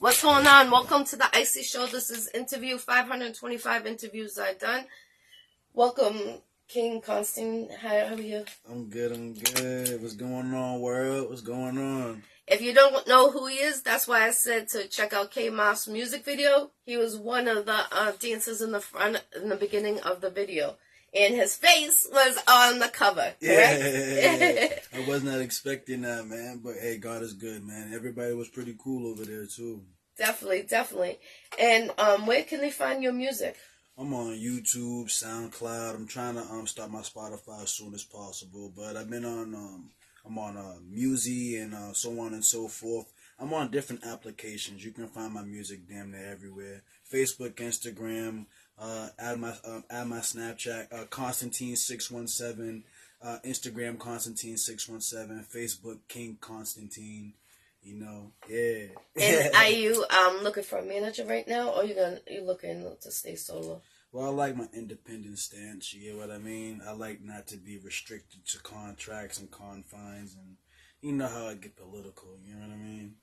What's going on? Welcome to the Iccy Show. This is interview 525 interviews I've done. Welcome, King Constanen. How are you? I'm good. What's going on, world? What's going on? If you don't know who he is, that's why I said to check out K-Moss' music video. He was one of the dancers in the front, in the beginning of the video. And his face was on the cover, correct? Yeah. I was not expecting that, man. But, hey, God is good, man. Everybody was pretty cool over there, too. Definitely. And where can they find your music? I'm on YouTube, SoundCloud. I'm trying to start my Spotify as soon as possible. But I've been on, I'm on Musi and so on and so forth. I'm on different applications. You can find my music damn near everywhere. Facebook, Instagram. Add my Snapchat, Constantine617, Instagram Constantine617, Facebook King Constantine. You know, yeah. And are you looking for a manager right now, or you looking to stay solo? Well, I like my independent stance. You get what I mean? I like not to be restricted to contracts and confines, and you know how I get political. You know what I mean?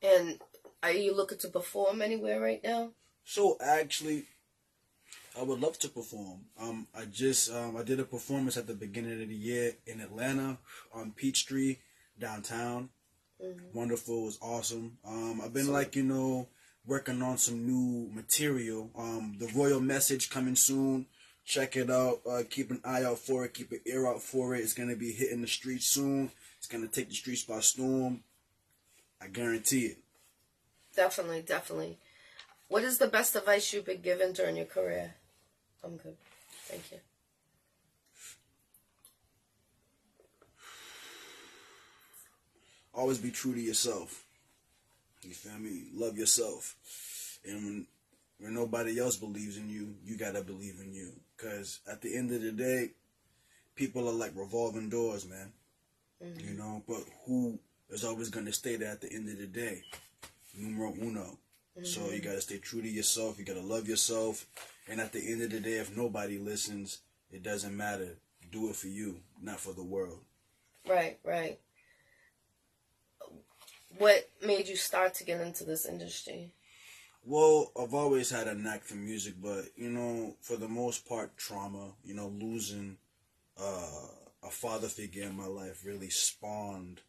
And are you looking to perform anywhere right now? So actually, I would love to perform. I did a performance at the beginning of the year in Atlanta on Peachtree downtown. Mm-hmm. Wonderful, it was awesome. I've been working on some new material. The Royal Message coming soon. Check it out. Keep an eye out for it. Keep an ear out for it. It's gonna be hitting the streets soon. It's gonna take the streets by storm. I guarantee it. Definitely. What is the best advice you've been given during your career? I'm good. Thank you. Always be true to yourself. You feel me? Love yourself. And when nobody else believes in you, you gotta believe in you. Because at the end of the day, people are like revolving doors, man. Mm-hmm. You know, but who is always gonna stay there at the end of the day? Numero uno. Mm-hmm. So you gotta stay true to yourself. You gotta love yourself. And at the end of the day, if nobody listens, it doesn't matter. Do it for you, not for the world. Right. What made you start to get into this industry? Well, I've always had a knack for music, but, for the most part, trauma, losing a father figure in my life really spawned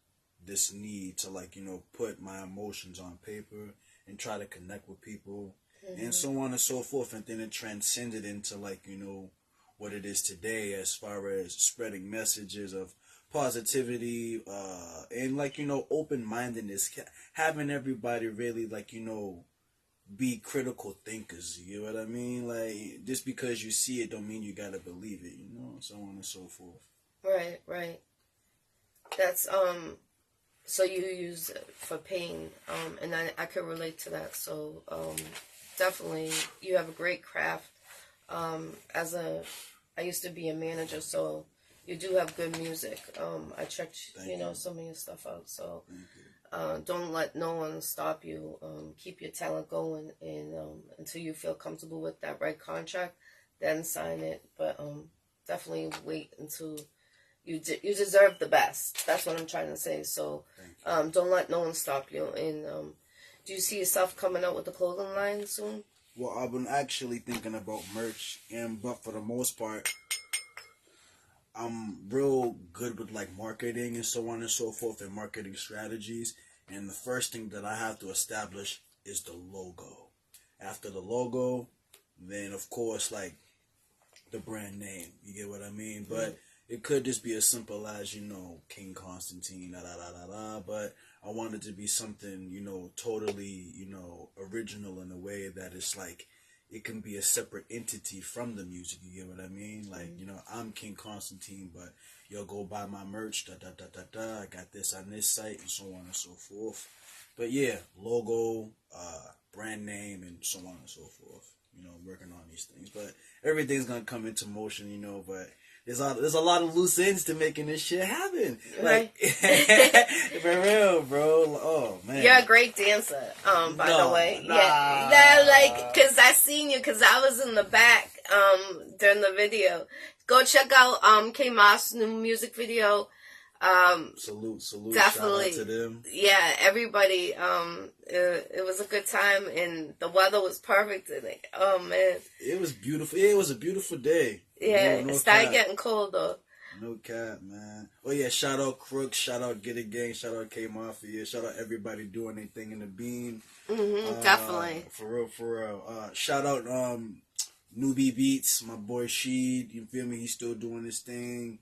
this need to, put my emotions on paper and try to connect with people. Mm-hmm. And so on and so forth. And then it transcended into, what it is today as far as spreading messages of positivity and, open-mindedness. Having everybody really, be critical thinkers. You know what I mean? Like, just because you see it don't mean you gotta believe it, so on and so forth. Right. That's, so you use it for pain, and I could relate to that. So, definitely, you have a great craft. I used to be a manager, so you do have good music. I checked, some of your stuff out. So, don't let no one stop you. Keep your talent going, and until you feel comfortable with that right contract, then sign it. But definitely wait until you deserve the best. That's what I'm trying to say. So, don't let no one stop you. And do you see yourself coming out with the clothing line soon? Well, I've been actually thinking about merch, but for the most part, I'm real good with marketing and so on and so forth and marketing strategies. And the first thing that I have to establish is the logo. After the logo, then of course the brand name. You get what I mean? Mm-hmm. But it could just be as simple as, King Constantine, but I want it to be something, totally, original in a way that it's it can be a separate entity from the music. You get what I mean? I'm King Constantine, but you'll go buy my merch, I got this on this site, and so on and so forth. But yeah, logo, brand name, and so on and so forth. Working on these things. But everything's going to come into motion, but there's a lot of loose ends to making this shit happen. Right. For real, bro. Oh, man. You're a great dancer, by the way. Nah. Yeah, because I seen you, because I was in the back during the video. Go check out K-Moss' new music video. Salute. Definitely. Shout out to them. Yeah, everybody. It was a good time, and the weather was perfect. And oh man, it was beautiful. Yeah, it was a beautiful day. Yeah, No it started cap. getting colder. No cap, man. Oh yeah, shout out Crooks, shout out Get It Gang, shout out K Mafia, shout out everybody doing their thing in the bean. Definitely. For real. Shout out Newbie Beats, my boy Sheed. You feel me? He's still doing his thing.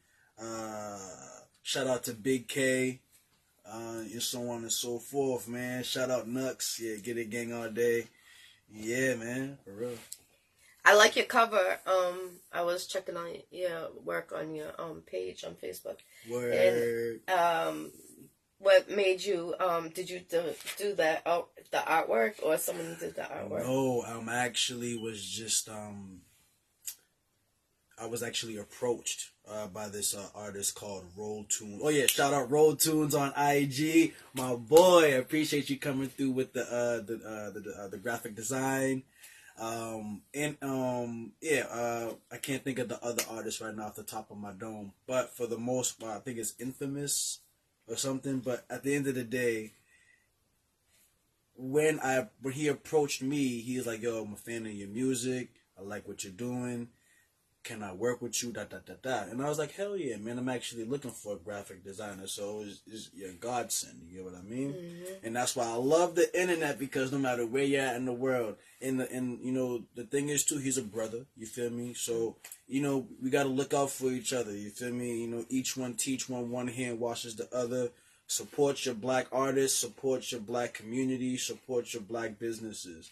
Shout out to Big K. And so on and so forth, man. Shout out Nux. Yeah, Get It Gang all day. Yeah, man. For real. I like your cover. I was checking on your work on your page on Facebook. Word. And what made you did you do that the artwork, or someone did the artwork? No, actually was just I was actually approached by this artist called Roll Tunes. Oh yeah, shout out Roll Tunes on IG, my boy. I appreciate you coming through with the graphic design. I can't think of the other artist right now off the top of my dome, but for the most part, I think it's Infamous or something. But at the end of the day, when he approached me, he was like, "Yo, I'm a fan of your music. I like what you're doing. Can I work with you?" And I was like, "Hell yeah, man! I'm actually looking for a graphic designer, so it's your godsend." You get what I mean? Mm-hmm. And that's why I love the internet, because no matter where you're at in the world, and you know, the thing is too, he's a brother. You feel me? So you know, we got to look out for each other. You feel me? You know, each one teach one. One hand washes the other. Support your black artists. Support your black community. Support your black businesses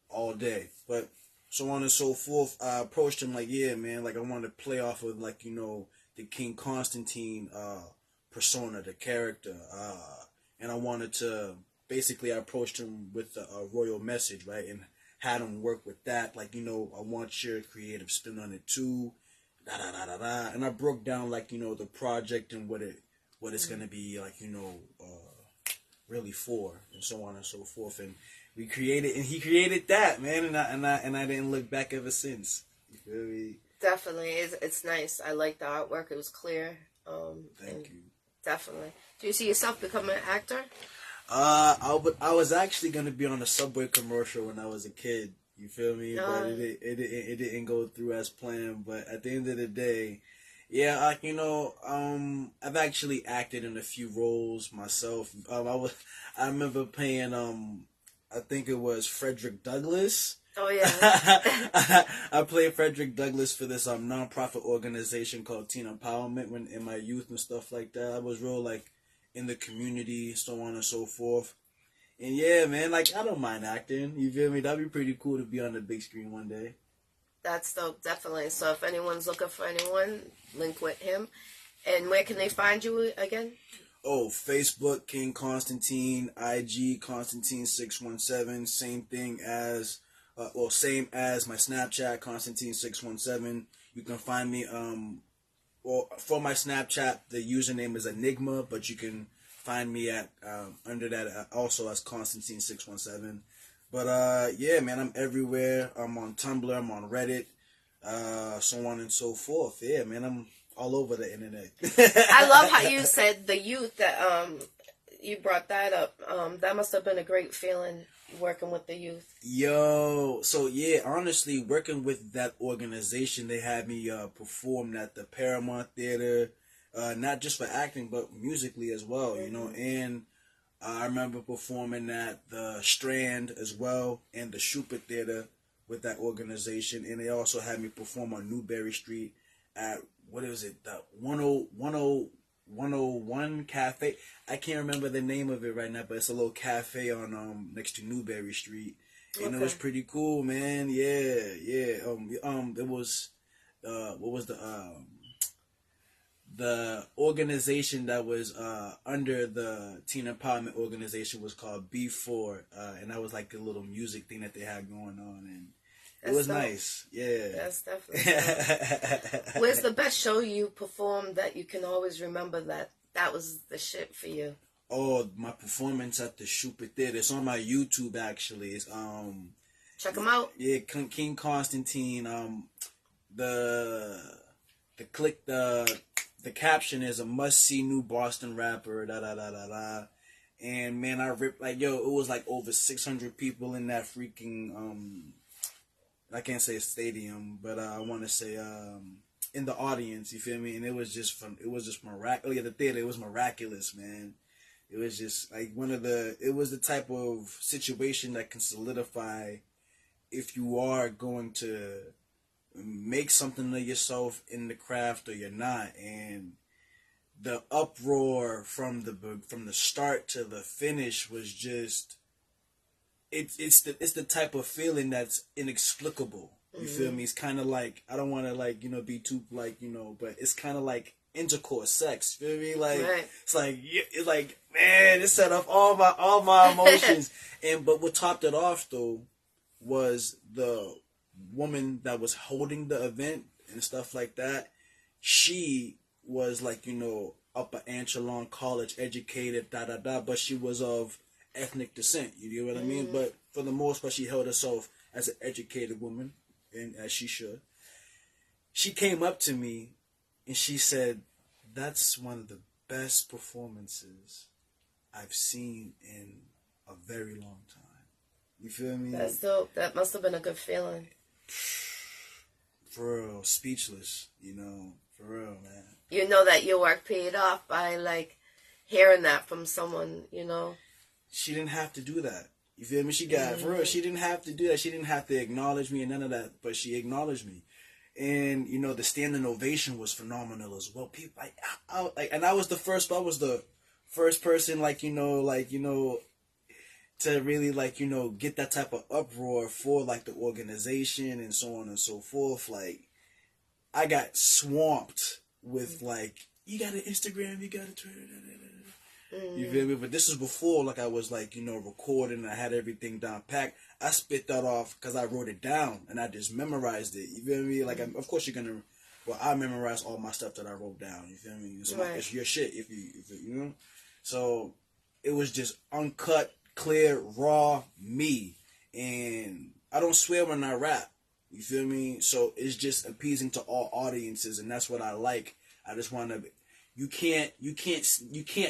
all day. But so on and so forth. I approached him like, yeah, man, like I wanted to play off of, like, you know, the King Constantine persona, the character, and I wanted to basically, I approached him with a royal message, right, and had him work with that, like, you know, I want your creative spin on it too, and I broke down, like, you know, the project and what it's gonna be, like, you know, really for, and so on and so forth, and we created, and he created that, man, and I didn't look back ever since. You feel me? Definitely, it's nice. I like the artwork. It was clear. Thank you. Definitely. Do you see yourself becoming an actor? I was actually gonna be on a Subway commercial when I was a kid. You feel me? But it didn't go through as planned. But at the end of the day, yeah, like, you know, I've actually acted in a few roles myself. I remember playing I think it was Frederick Douglass. Oh yeah. I played Frederick Douglass for this nonprofit organization called Teen Empowerment when in my youth and stuff like that. I was real like in the community, so on and so forth. And yeah, man, like I don't mind acting. You feel me? That'd be pretty cool to be on the big screen one day. That's dope, definitely. So if anyone's looking for anyone, link with him. And where can they find you again? Oh, Facebook, King Constantine, IG, Constantine617, same thing as, same as my Snapchat, Constantine617. You can find me, for my Snapchat, the username is Enigma, but you can find me at, under that also as Constantine617. But, yeah, man, I'm everywhere. I'm on Tumblr, I'm on Reddit, so on and so forth. Yeah, man, I'm all over the internet. I love how you said the youth, that you brought that up. That must have been a great feeling working with the youth. Yo, so yeah, honestly, working with that organization, they had me perform at the Paramount Theater, not just for acting, but musically as well, you know, and I remember performing at the Strand as well, and the Shupert Theater with that organization, and they also had me perform on Newberry Street at, what is it, the 101 Cafe. I can't remember the name of it right now, but it's a little cafe on next to Newberry Street, and it was pretty cool, man. Yeah. It was what was the organization that was under the Teen Empowerment organization was called B4, and that was like a little music thing that they had going on, and it was nice. Yeah. That's definitely Where's the best show you performed that you can always remember that was the shit for you? Oh, my performance at the Shupert Theater. It's on my YouTube, actually. It's check them out. Yeah, King Constantine. The the caption is a must-see new Boston rapper, da da da da da. And man, I ripped like yo, it was like over 600 people in that freaking I can't say stadium, but I want to say in the audience. You feel me? And it was just miraculous. At the theater, it was miraculous, man. It was just like it was the type of situation that can solidify if you are going to make something of yourself in the craft or you're not. And the uproar from the start to the finish was just it's the type of feeling that's inexplicable. You feel me? It's kind of like, I don't want to like, be too like, but it's kind of like intercourse, sex. You feel me? Like, right. It's like, man, it set off all my emotions. But what topped it off though was the woman that was holding the event and stuff like that. She was like, upper echelon, college educated, but she was of ethnic descent. You know what I mean? But for the most part, she held herself as an educated woman, and as she should. She came up to me and she said, "That's one of the best performances I've seen in a very long time." You feel me? That's dope. That must have been a good feeling. For real, speechless. For real, man. You know that your work paid off by like hearing that from someone. She didn't have to do that. You feel me? She got, for real, she didn't have to do that. She didn't have to acknowledge me and none of that, but she acknowledged me. And, the standing ovation was phenomenal as well. People, and I was the first person, to really, get that type of uproar for, the organization and so on and so forth. I got swamped with, you got an Instagram, you got a Twitter, You feel me? But this is before, I was, recording and I had everything down packed. I spit that off because I wrote it down and I just memorized it. You feel me? Of course you're going to, I memorize all my stuff that I wrote down. You feel me? It's your shit, if you. So, it was just uncut, clear, raw, me. And I don't swear when I rap. You feel me? So, it's just appeasing to all audiences, and that's what I like. I just want to... You can't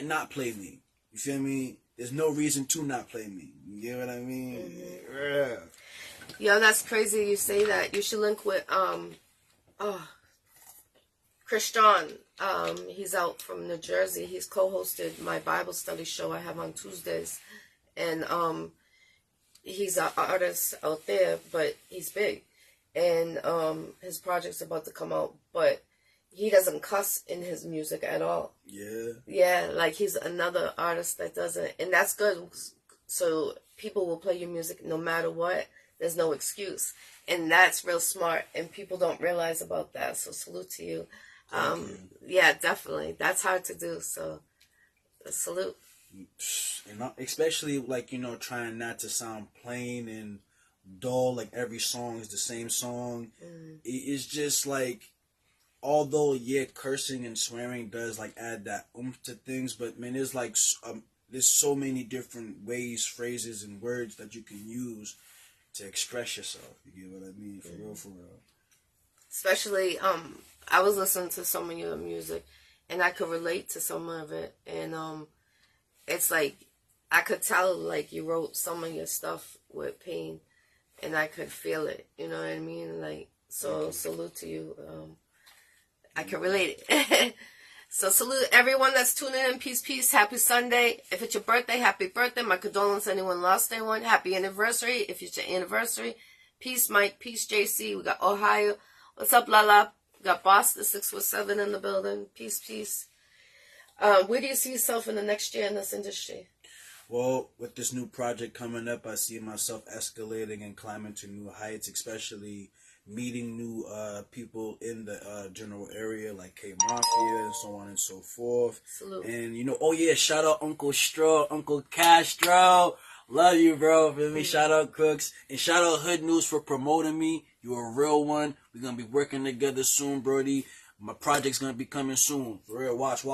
not play me. You feel me? There's no reason to not play me. You get what I mean? Yeah. Yo, that's crazy you say that. You should link with Christian. He's out from New Jersey. He's co-hosted my Bible study show I have on Tuesdays. And he's an artist out there, but he's big. And his project's about to come out, but he doesn't cuss in his music at all. Yeah. Yeah, he's another artist that doesn't, and that's good. So people will play your music no matter what. There's no excuse, and that's real smart. And people don't realize about that. So salute to you. Thank you. Yeah, definitely. That's hard to do. So salute. And especially trying not to sound plain and dull. Every song is the same song. It's just although cursing and swearing does add that oomph to things, but man, there's so many different ways, phrases, and words that you can use to express yourself. You get what I mean? For real, for real. Especially, I was listening to some of your music, and I could relate to some of it, and it's I could tell you wrote some of your stuff with pain, and I could feel it. You know what I mean? So salute to you. I can relate it. So salute everyone that's tuning in. Peace, peace. Happy Sunday. If it's your birthday, happy birthday. My condolences anyone lost anyone. Happy anniversary if it's your anniversary. Peace, Mike. Peace, JC. We got Ohio. What's up, Lala? We got Boston 617 in the building. Peace, peace. Where do you see yourself in the next year in this industry? Well, with this new project coming up, I see myself escalating and climbing to new heights, especially meeting new people in the general area like K-Mafia and so on and so forth. Salute. And, shout out Uncle Stro, Uncle Castro. Love you, bro. Feel me? Shout out Crooks. And shout out Hood News for promoting me. You're a real one. We're going to be working together soon, Brody. My project's going to be coming soon. For real, watch.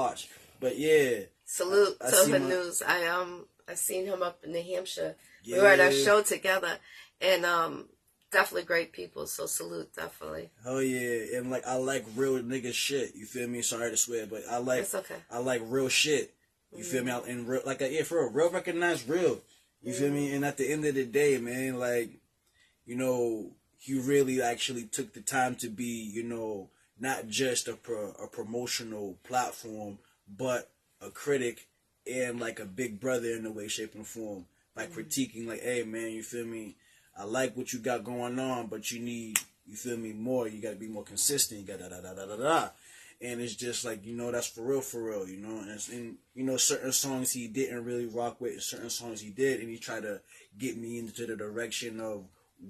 But, yeah. Salute to Hood News. I seen him up in New Hampshire. Yeah. We were at our show together. And definitely great people. So salute, definitely. Oh yeah, and like I like real nigga shit. You feel me? Sorry to swear, but I like It's okay. I like real shit. You feel me? And real, like yeah, for real recognize real. You feel me? And at the end of the day, man, like you know, he really actually took the time to be, you know, not just a promotional platform, but a critic and like a big brother in a way, shape, and form. Like critiquing, like, hey man, you feel me? I like what you got going on, but you need, you feel me, more. You got to be more consistent. You got da da da da da da. And it's just like, you know, that's for real, you know. And you know, certain songs he didn't really rock with, and certain songs he did, and he tried to get me into the direction of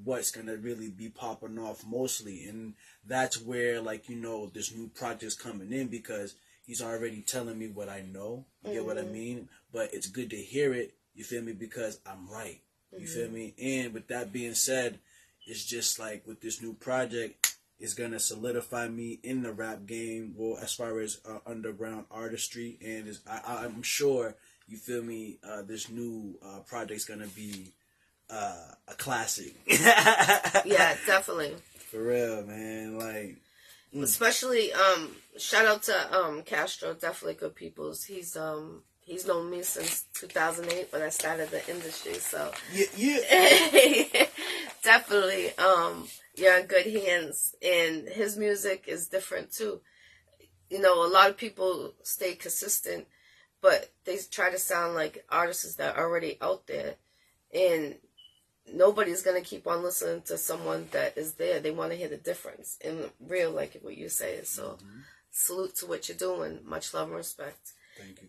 what's gonna really be popping off mostly. And that's where, like, you know, this new project's coming in, because he's already telling me what I know. You get what I mean? But it's good to hear it, you feel me, because I'm right. You feel me? And with that being said, it's just like with this new project, it's gonna solidify me in the rap game, well, as far as underground artistry. And I'm sure, you feel me, this new project's gonna be a classic. Yeah, definitely. For real, man. Like, especially shout out to Castro, definitely good peoples. He's known me since 2008 when I started the industry, so yeah. definitely you're in good hands. And his music is different too. You know, a lot of people stay consistent, but they try to sound like artists that are already out there, and nobody's gonna keep on listening to someone that is there. They want to hear the difference in real, like what you say. So salute to what you're doing. Much love and respect.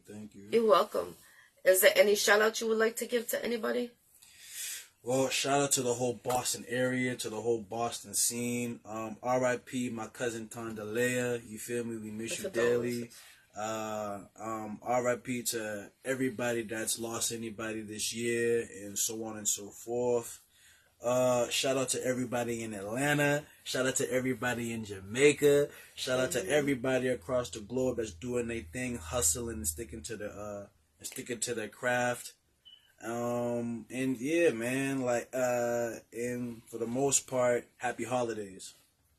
Thank you. You're welcome. Is there any shout out you would like to give to anybody? Well, shout out to the whole Boston area, to the whole Boston scene. R.I.P. my cousin Tondalea. You feel me? We miss you daily. R.I.P. to everybody that's lost anybody this year, and so on and so forth. Shout out to everybody in Atlanta. Shout out to everybody in Jamaica. Shout out to everybody across the globe that's doing their thing, hustling and sticking to their craft. And yeah, man, like, and for the most part, happy holidays.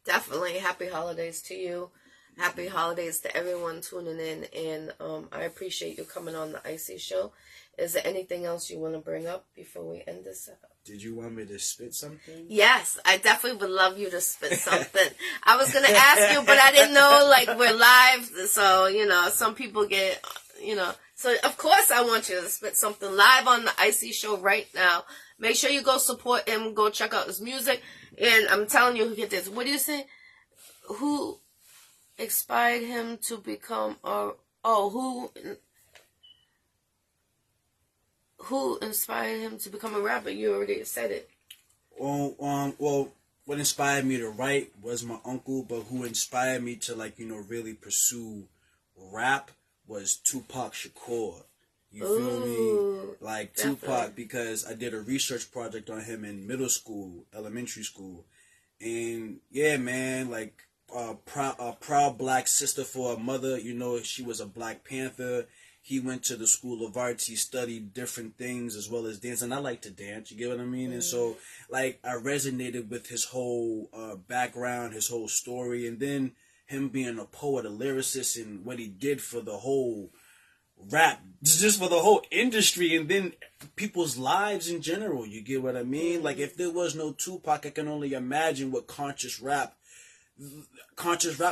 Definitely happy holidays to you. Happy holidays to everyone tuning in, and I appreciate you coming on the Iccy Show. Is there anything else you want to bring up before we end this up? Did you want me to spit something? Yes, I definitely would love you to spit something. I was going to ask you, but I didn't know, like, we're live, so, you know, some people get, you know. So, of course, I want you to spit something live on the Iccy Show right now. Make sure you go support him, go check out his music, and I'm telling you, get this. What do you say? Who inspired him to become, who inspired him to become a rapper? You already said it. Well, what inspired me to write was my uncle, but who inspired me to, like, you know, really pursue rap was Tupac Shakur. You feel me? Like, definitely. Tupac, because I did a research project on him in middle school, elementary school. And yeah, man, like, a proud black sister for a mother. You know, she was a Black Panther. He went to the School of Arts. He studied different things as well as dance. And I like to dance, you get what I mean? And so, like, I resonated with his whole background, his whole story. And then him being a poet, a lyricist, and what he did for the whole rap, just for the whole industry, and then people's lives in general, you get what I mean? Like, if there was no Tupac, I can only imagine what conscious rap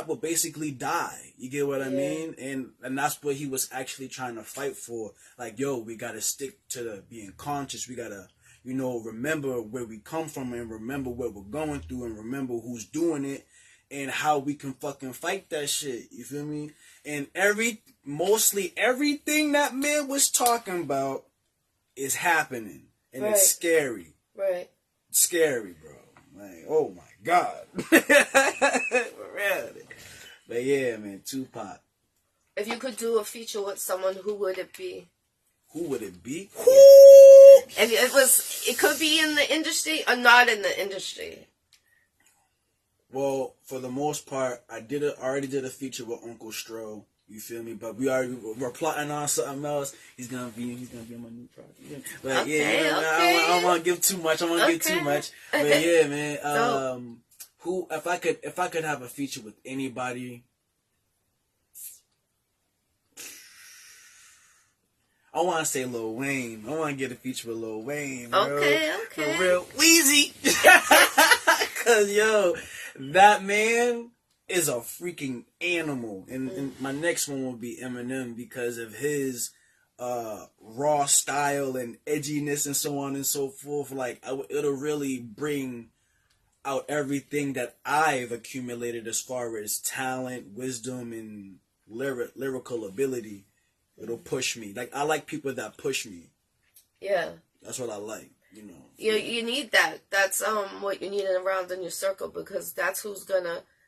would basically die. You get what I mean? And that's what he was actually trying to fight for. Like, yo, we gotta stick to being conscious. We gotta, you know, remember where we come from, and remember what we're going through, and remember who's doing it, and how we can fucking fight that shit. You feel me? And mostly everything that man was talking about is happening. And it's scary. Right. It's scary, bro. Like, oh my God. For real. But yeah, man, Tupac. If you could do a feature with someone, who would it be? Who would it be? And it could be in the industry or not in the industry. Well, for the most part, I already did a feature with Uncle Stro. You feel me? But we're plotting on something else. He's gonna be on my new project. But Okay, yeah, okay. I don't want to give too much. But yeah, man. Who if I could have a feature with anybody, I want to say Lil Wayne. I want to get a feature with Lil Wayne. Okay. For real, Weezy. Cause yo, that man is a freaking animal. And my next one will be Eminem because of his raw style and edginess and so on and so forth. Like, it'll really bring out everything that I've accumulated as far as talent, wisdom, and lyrical ability. It'll push me. Like, I like people that push me. Yeah. That's what I like. You know. You need that. That's what you need around in your circle, because that's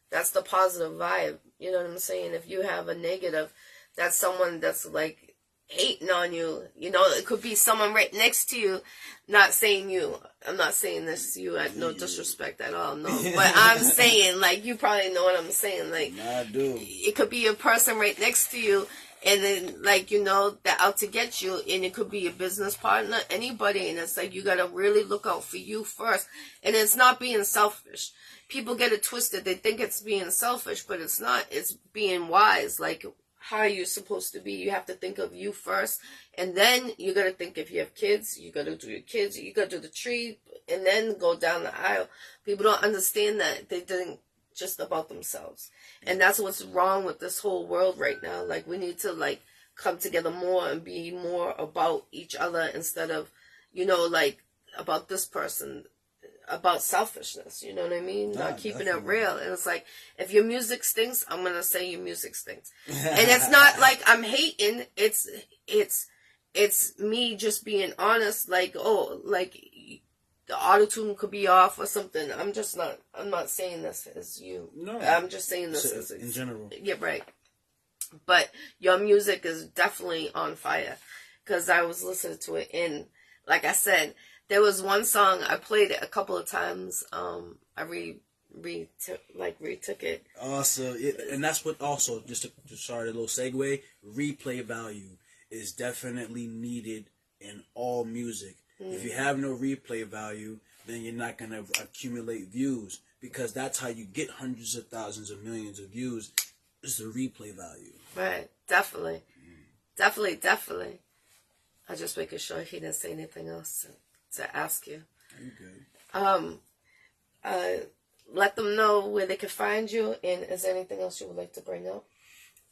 that's the positive vibe. You know what I'm saying? If you have a negative, that's someone that's like hating on you. You know, it could be someone right next to you. Not saying you. I'm not saying this to you. I no disrespect at all. No, but I'm saying, like, you probably know what I'm saying. Like, I do. It could be a person right next to you, and then, like, you know, they're out to get you, and it could be a business partner, anybody, and it's like, you gotta really look out for you first, and it's not being selfish. People get it twisted. They think it's being selfish, but it's not. It's being wise. Like, how are you supposed to be? You have to think of you first, and then you gotta think if you have kids, you gotta do your kids, you gotta do the tree, and then go down the aisle. People don't understand that. They think just about themselves, and that's what's wrong with this whole world right now. Like, we need to, like, come together more and be more about each other instead of, you know, like, about this person, about selfishness. You know what I mean? Not keeping it real. And it's like, if your music stinks, I'm gonna say your music stinks. And it's not like I'm hating. It's me just being honest. Like, oh, like, the auto-tune could be off or something. I'm not saying this as you. No. I'm just saying this as in general. Yeah, right. But your music is definitely on fire, because I was listening to it, and like I said, there was one song, I played it a couple of times. I retook it. Also, and that's what also, just to start a little segue, replay value is definitely needed in all music. If you have no replay value, then you're not going to accumulate views, because that's how you get hundreds of thousands of millions of views, is the replay value. Right, definitely. Definitely. I just making sure he didn't say anything else to ask you. You good. Let them know where they can find you, and is there anything else you would like to bring up?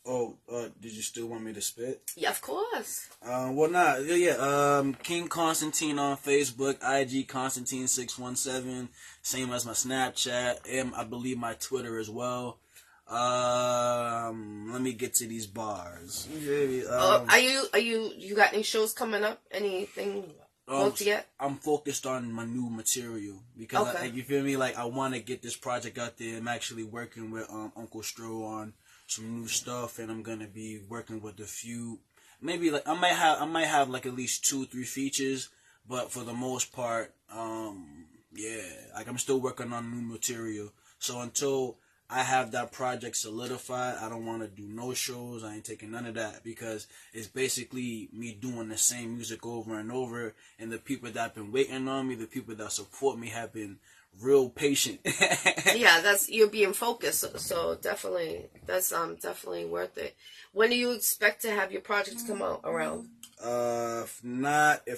Oh, did you still want me to spit? Yeah, of course. King Constantine on Facebook, IG Constantine617, same as my Snapchat, and I believe my Twitter as well. Let me get to these bars. Are you got any shows coming up? Anything booked yet? I'm focused on my new material, because okay. you feel me? Like, I want to get this project out there. I'm actually working with Uncle Stro on some new stuff, and I'm gonna be working with a few. Maybe like I might have like at least 2-3 features, but for the most part, like I'm still working on new material. So until I have that project solidified, I don't want to do no shows. I ain't taking none of that, because it's basically me doing the same music over and over. And the people that have been waiting on me, the people that support me, have been real patient. Yeah, you're being focused. So definitely, that's definitely worth it. When do you expect to have your projects come out around? If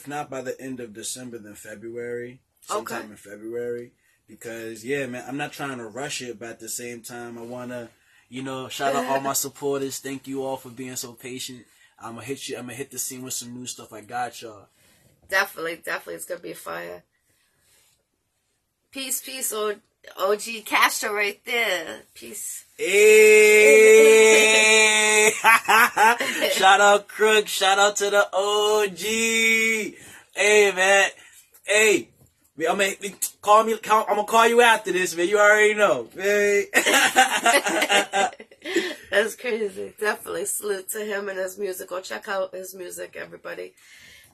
not by the end of December, then February. Sometime in February. Because, yeah, man, I'm not trying to rush it, but at the same time, I want to, shout out all my supporters. Thank you all for being so patient. I'm going to hit the scene with some new stuff. I got y'all. Definitely. It's going to be a fire. Peace, OG Castro right there. Peace. Hey! Shout out Crook. Shout out to the OG. Hey, man. Hey. I'm gonna call you after this, man. You already know. Hey. That's crazy. Definitely salute to him and his music. Go check out his music, everybody.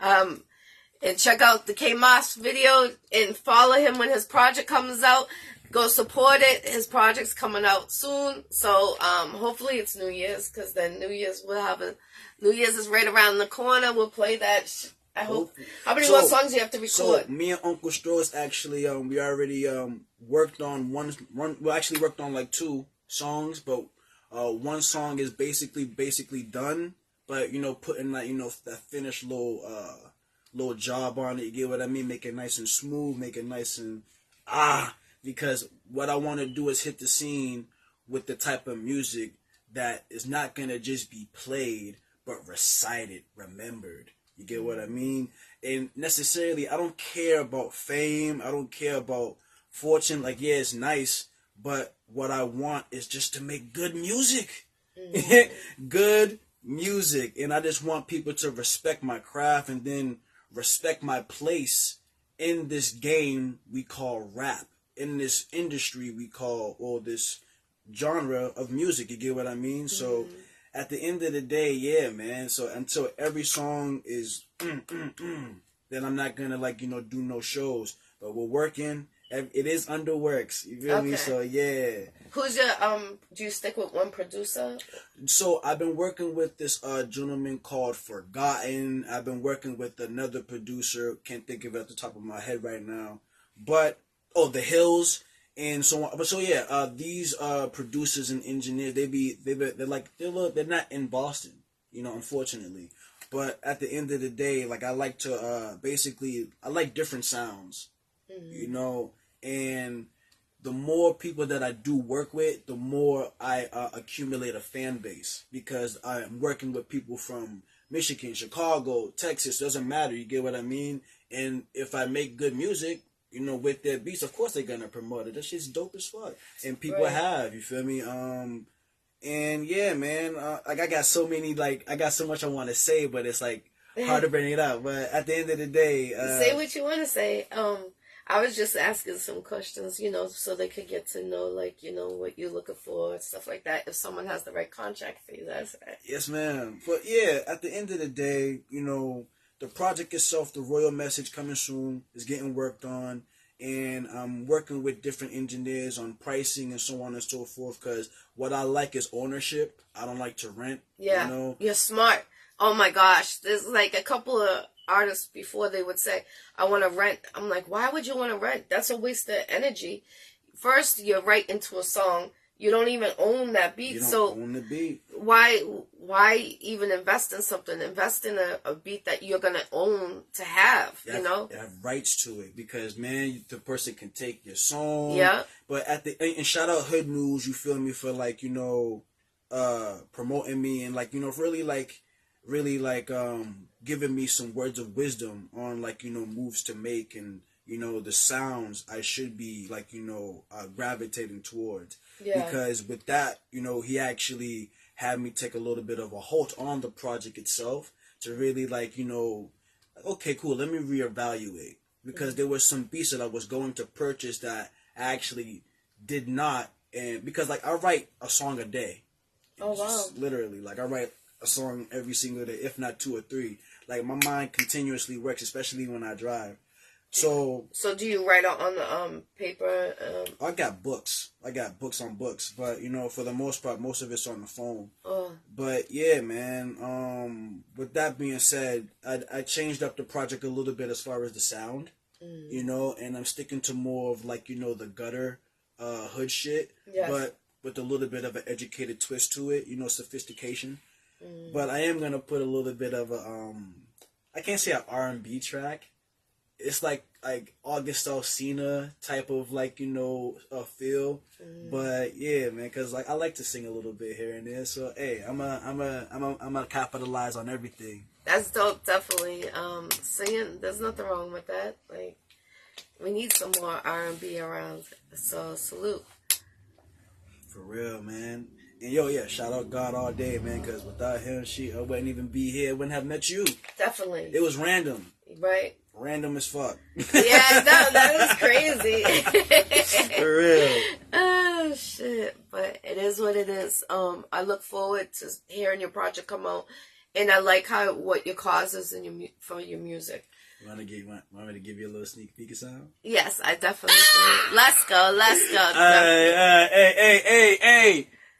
And check out the K-Moss video and follow him when his project comes out. go support it. His project's coming out soon, so hopefully it's New Year's, because then New Year's New Year's is right around the corner. We'll play that. I hope. How many more songs do you have to record? So me and Uncle Stroh's actually we already worked on one. We actually worked on like 2 songs, but one song is basically done. But putting that that finished little job on it. You get what I mean? Make it nice and smooth. Make it nice and because what I want to do is hit the scene with the type of music that is not gonna just be played, but recited, remembered. You get what I mean? And necessarily, I don't care about fame. I don't care about fortune. Like, yeah, it's nice, but what I want is just to make good music. Good music. And I just want people to respect my craft and then respect my place in this game we call rap. In this industry we call, or this genre of music. You get what I mean? So at the end of the day, yeah, man. So until every song is then I'm not gonna do no shows. But we're working. It is under works. You feel me? So yeah. Who's your do you stick with one producer? So I've been working with this gentleman called Forgotten. I've been working with another producer. Can't think of it at the top of my head right now. But The Hills. And so on. But so yeah, these producers and engineers, they're not in Boston, unfortunately. But at the end of the day, I like to I like different sounds, and the more people that I do work with, the more I accumulate a fan base, because I'm working with people from Michigan, Chicago, Texas. Doesn't matter. You get what I mean? And if I make good music, with their beats, of course they're gonna promote it. That shit's dope as fuck, and people have. You feel me? And yeah, man. I got so many. I got so much I want to say, but it's hard to bring it out. But at the end of the day, say what you want to say. I was just asking some questions, so they could get to know, what you're looking for and stuff like that. If someone has the right contract for you, that's right. Yes, ma'am. But yeah, at the end of the day, the project itself, the Royal Message, coming soon, is getting worked on. And I'm working with different engineers on pricing and so on and so forth, because what I like is ownership. I don't like to rent. Yeah, you're smart. Oh my gosh. There's a couple of artists before, they would say, I want to rent. I'm like, why would you want to rent? That's a waste of energy. First, you're right into a song. You don't even own that beat. You don't own the beat. Why even invest in something? Invest in a beat that you're going to own to have, You have rights to it, because, man, the person can take your song. Yeah. But and shout out Hood News, you feel me, for promoting me and really giving me some words of wisdom on moves to make and the sounds I should be gravitating towards. Yeah. Because with that, he actually had me take a little bit of a halt on the project itself to really okay, cool, let me reevaluate, because there were some beats that I was going to purchase that I actually did not, and because I write a song a day. Oh wow. Literally, I write a song every single day, if not 2 or 3. My mind continuously works, especially when I drive. So do you write on the paper? I got books. I got books on books, but for the most part, most of it's on the phone. Oh. But yeah, man. With that being said, I changed up the project a little bit as far as the sound, and I'm sticking to more of the gutter, hood shit, yes, but with a little bit of an educated twist to it, sophistication. But I am gonna put a little bit of a I can't say an R&B track. It's like August Alsina type of a feel, but yeah, man, because I like to sing a little bit here and there. So hey, I'm gonna capitalize on everything. That's dope, definitely. Singing, there's nothing wrong with that. We need some more R&B around. So salute. For real, man. And yeah, shout out God all day, man, because without him, I wouldn't even be here. I wouldn't have met you. Definitely. It was random. Right. Random as fuck. Yeah, that is crazy. For real. Oh, shit. But it is what it is. I look forward to hearing your project come out. And I like what your cause is for your music. Want me to give you a little sneak peek of something? Yes, I definitely do. Let's go.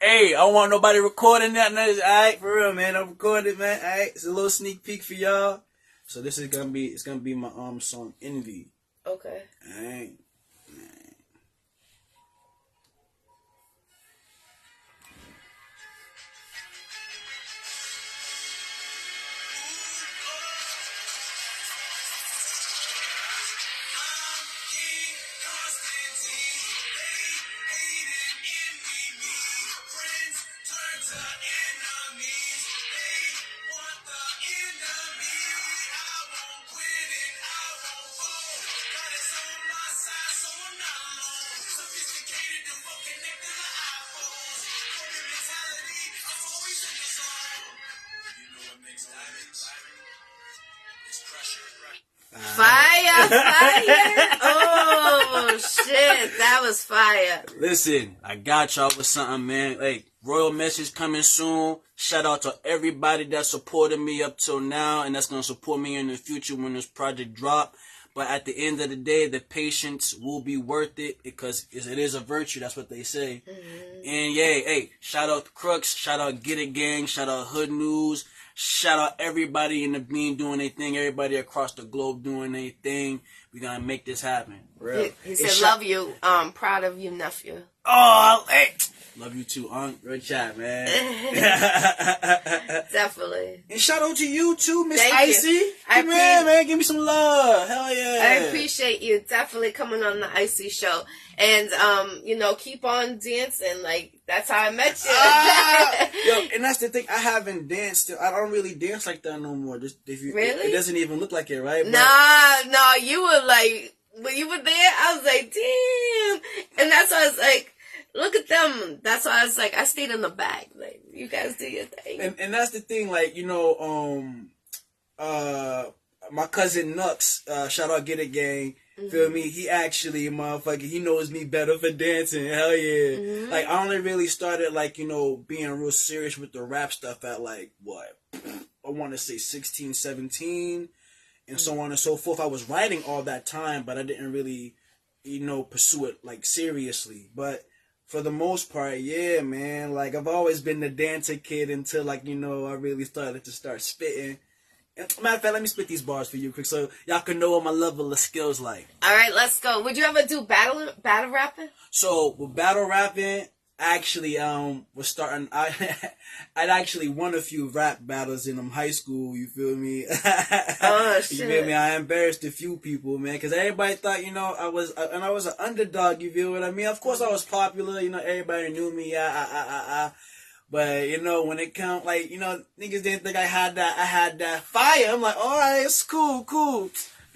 Hey, I don't want nobody recording that. Alright, for real, man. I'm recording, man. Alright, it's a little sneak peek for y'all. So this is gonna be my song Envy. Okay. Alright. Fire! Oh shit, that was fire. Listen, I got y'all with something, man. Like, royal message coming soon. Shout out to everybody that supported me up till now and that's gonna support me in the future when this project drop. But at the end of the day, the patience will be worth it because it is a virtue. That's what they say. Mm-hmm. And yeah, hey, shout out to Crooks, shout out Get It Gang, shout out Hood News, shout out everybody in the bean doing their thing, everybody across the globe doing their thing. We're gonna make this happen. Real. He said, love you. Proud of you, nephew. Oh, hey. Love you too, Unc. Good chat, man. Definitely. And shout out to you too, Miss Thank Iccy. you. Man, give me some love. Hell yeah. I appreciate you definitely coming on the Iccy Show. And, keep on dancing. Like, that's how I met you. Yo, and that's the thing. I haven't danced. I don't really dance like that no more. Really? It doesn't even look like it, right? Nah, you were like, when you were there, I was like, damn. And that's why I was like, look at them. That's why I was like, I stayed in the back. Like, you guys do your thing. And that's the thing, like, my cousin Nux, shout out Get It Gang, feel me? He actually, he knows me better for dancing. Hell yeah. Mm-hmm. Like, I only really started, like, being real serious with the rap stuff at, like, what? I want to say 16, 17, and so on and so forth. I was writing all that time, but I didn't really, pursue it, like, seriously. But for the most part, yeah, man. Like, I've always been the dancer kid until, like, I really started to start spitting. Matter of fact, let me spit these bars for you quick so y'all can know what my level of skills like. All right, let's go. Would you ever do battle rapping? So, with battle rapping, I actually was starting. I'd actually won a few rap battles in high school. You feel me? Oh shit! You feel me? I embarrassed a few people, man, because everybody thought I was an underdog. You feel what I mean? Of course, I was popular. Everybody knew me. But when it come like niggas didn't think I had that fire. I'm like, all right, it's cool.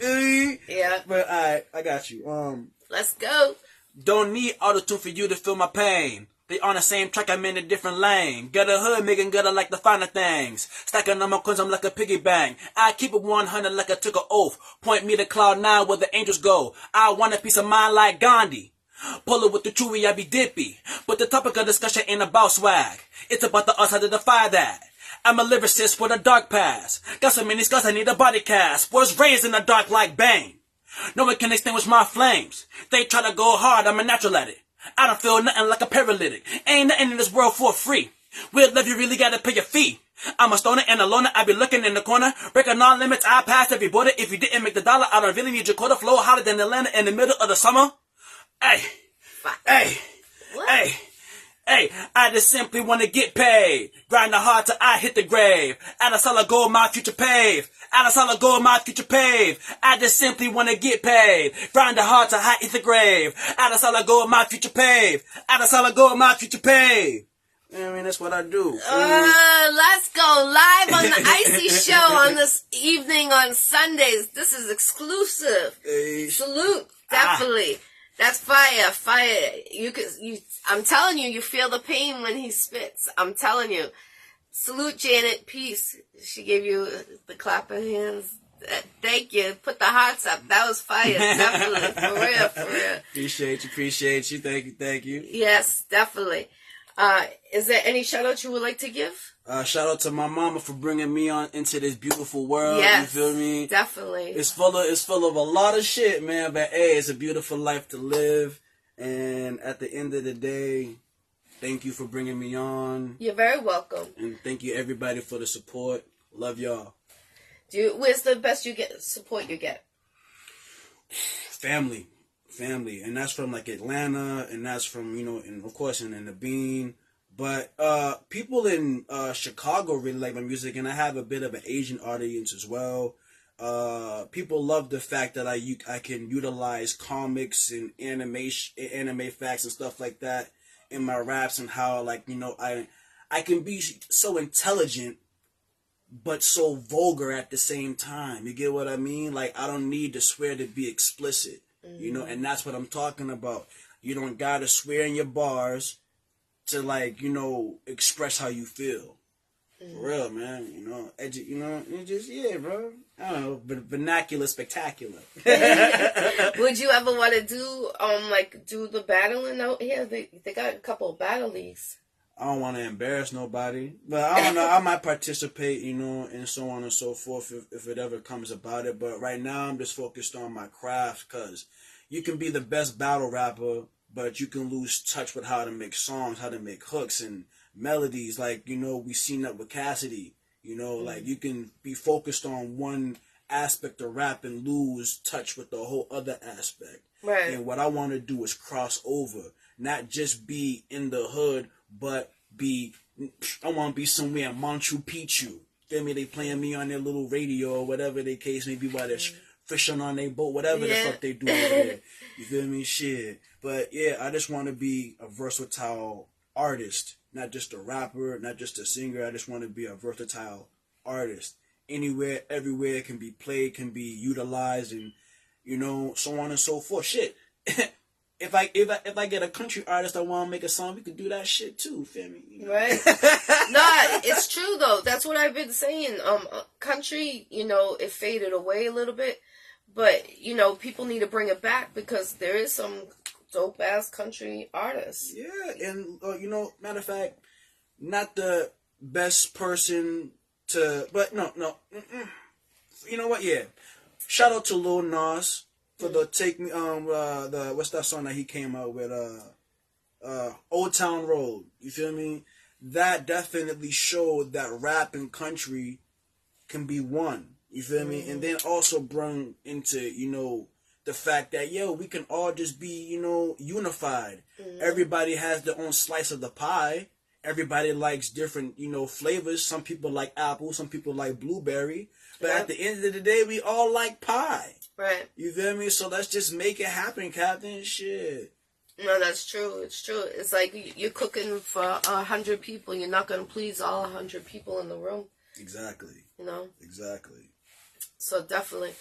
Yeah. But all right, I got you. Let's go. Don't need auto-tune for you to feel my pain. They on the same track, I'm in a different lane. Got a hood, making gutter like the finer things. Stacking on my coins, I'm like a piggy bank. I keep it 100 like I took an oath. Point me to cloud 9 where the angels go. I want a piece of mind like Gandhi. Pull it with the chewy, I be dippy. But the topic of discussion ain't about swag. It's about the us how to defy that. I'm a lyricist with a dark past. Got so many scars I need a body cast. Was raised in the dark like Bane. No one can extinguish my flames. They try to go hard, I'm a natural at it. I don't feel nothing like a paralytic. Ain't nothing in this world for free. We'll love you really gotta pay your fee. I'm a stoner and a loner, I be looking in the corner. Breaking all limits, I pass every border. If you didn't make the dollar, I don't really need your quarter. Flow hotter than Atlanta in the middle of the summer. Hey, I just simply want to get paid. Grind the hard till I hit the grave. Out of solid gold, my future pave. Out of solid gold, my future pave. I just simply want to get paid. Grind the hard till I hit the grave. Out of solid gold, my future pave. Out of solid gold, my future pave. That's what I do. Let's go live on the Iccy Show on this evening on Sundays. This is exclusive. Hey. Salute, definitely. That's fire. I'm telling you, you feel the pain when he spits. I'm telling you. Salute, Janet. Peace. She gave you the clapping hands. Thank you. Put the hearts up. That was fire. Definitely. For real. Appreciate you. Thank you. Yes, definitely. Is there any shout out you would like to give? Shout out to my mama for bringing me on into this beautiful world. Yes, you feel me? Definitely. It's full of a lot of shit, man. But hey, it's a beautiful life to live. And at the end of the day, thank you for bringing me on. You're very welcome. And thank you everybody for the support. Love y'all. Where's the best support you get? Family, and that's from like Atlanta, and that's from and of course in the Bean. But people in Chicago really like my music, and I have a bit of an Asian audience as well. People love the fact that I can utilize comics and anime facts and stuff like that in my raps, and how I can be so intelligent but so vulgar at the same time. You get what I mean? Like, I don't need to swear to be explicit, and that's what I'm talking about. You don't gotta swear in your bars to express how you feel. For real, man. It just, yeah, bro. I don't know, but vernacular spectacular. Would you ever want to do the battling out here? They got a couple of battle leagues. I don't want to embarrass nobody, but I don't know. I might participate, and so on and so forth if it ever comes about it. But right now, I'm just focused on my craft, because you can be the best battle rapper, but you can lose touch with how to make songs, how to make hooks and melodies. We seen that with Cassidy. You can be focused on one aspect of rap and lose touch with the whole other aspect. Right. And what I want to do is cross over, not just be in the hood, but I want to be somewhere in Machu Picchu. Feel me? They playing me on their little radio or whatever the case may be while they're fishing on their boat, whatever the fuck they do over there. You feel me? Shit. But yeah, I just want to be a versatile artist, not just a rapper, not just a singer. I just want to be a versatile artist. Anywhere, everywhere it can be played, can be utilized, and so on and so forth. Shit. If I get a country artist that want to make a song, we could do that shit too. Feel me? Right. No, it's true though. That's what I've been saying. Country, it faded away a little bit, but people need to bring it back, because there is some dope ass country artists. Yeah, and matter of fact, not the best person to, but no. You know what? Yeah, shout out to Lil Nas. For the Take Me, what's that song that he came out with, Old Town Road, you feel me? That definitely showed that rap and country can be one, you feel me? And then also bring into, the fact that, we can all just be, unified. Everybody has their own slice of the pie. Everybody likes different, flavors. Some people like apple, some people like blueberry. But at the end of the day, we all like pie. Right. You feel me? So let's just make it happen, Captain. Shit. No, that's true. It's true. It's like you're cooking for 100 people. You're not going to please all 100 people in the room. Exactly. Exactly. So definitely.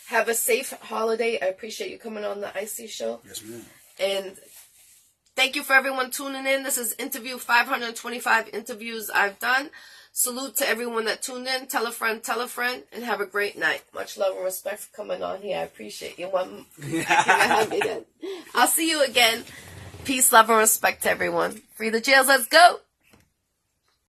Have a safe holiday. I appreciate you coming on the Iccy Show. Yes, ma'am. And thank you for everyone tuning in. This is interview 525 interviews I've done. Salute to everyone that tuned in. Tell a friend, and have a great night. Much love and respect for coming on here. I appreciate you. I'll see you again. Peace, love, and respect to everyone. Free the jails. Let's go.